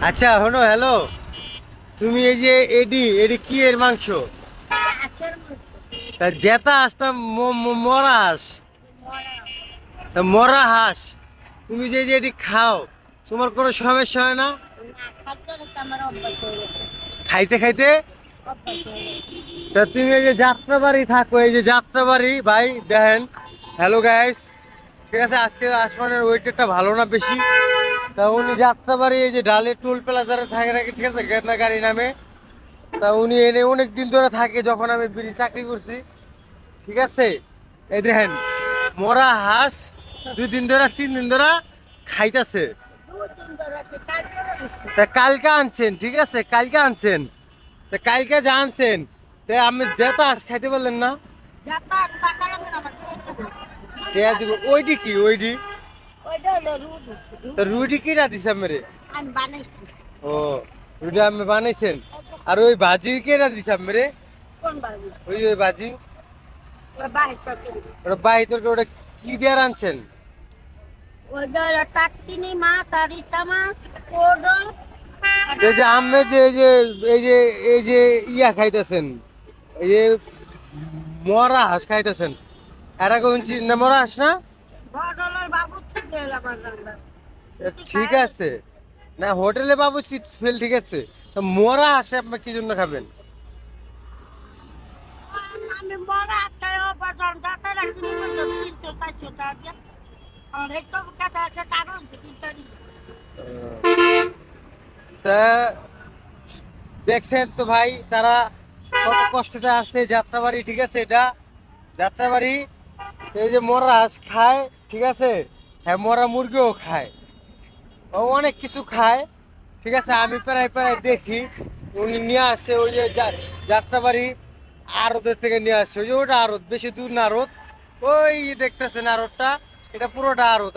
আচ্ছা হলো হ্যালো, তুমি এই যে এডি এডি কি এর মাংস? তা জেতা আসতাম মরা হাঁস, তা মরা হাঁস তুমি যে এডি খাও, তোমার কোনো সমস্যা হয় না? খাইতে খাইতে তা তুমি এই যে যাত্রাবাড়ি থাকো, এই যে যাত্রাবাড়ি ভাই দেখেন। হ্যালো গাইস, ঠিক আছে, আজকে আসমানের ওয়েটারটা ভালো না বেশি। তা উনি যাত্রাবাড়ি এই যে ডালের টোল প্লাজারে থাকে নাকি, ঠিক আছে, গেদনা গাড়ি নামে। তা উনি এনে অনেক দিন ধরে থাকে, যখন আমি বিড়ি চাকরি করছি, ঠিক আছে। এই দেখেন মরা হাঁস 2 দিন ধরে 3 দিন ধরে খাইতেছে। তা কালকে আনছেন, ঠিক আছে, কালকে আনছেন। তা কালকে যা আনছেন, তা আমি যেটা হাঁস খাইতে পারলেন না? টেয়া দিব ওইডি কি ওইডি? তা রুটি কিরা দিছে মেরে? ও, রুটি আমি বানাইছেন। আর ওই ভাজি কেরা দিছে মেরে? ওই ওই ভাজি ওটা বাই তোর ওটা কি দিয়ে আনছেন? এই যে আমি যে এই যে ইয়া খাইতেছেন, এই যে মরা হাঁস খাইতেছেন, এরা কোন না মরা হাঁস না? ঠিক আছে, না হোটেলে বাবু সিট ফেল, ঠিক আছে, তা মরা হাঁসে আপনার কি জন্য খাবেন? তা দেখছেন তো ভাই, তারা কত কষ্টটা আছে যাত্রাবাড়ি, ঠিক আছে, এটা যাত্রাবাড়ি। এই যে মরা হাঁস খায়, ঠিক আছে, হ্যাঁ মরা মুরগিও খায়, ও অনেক কিছু খায়, ঠিক আছে। আমি প্রায় প্রায় দেখি উনি নিয়ে আসে ওই যে যাত্রাবাড়ি আড়তের থেকে নিয়ে আসে, ওই যে ওটা আড়ত, বেশি দূর না আড়ত, ওই দেখতেছেন আড়তটা, এটা পুরোটা আড়ত।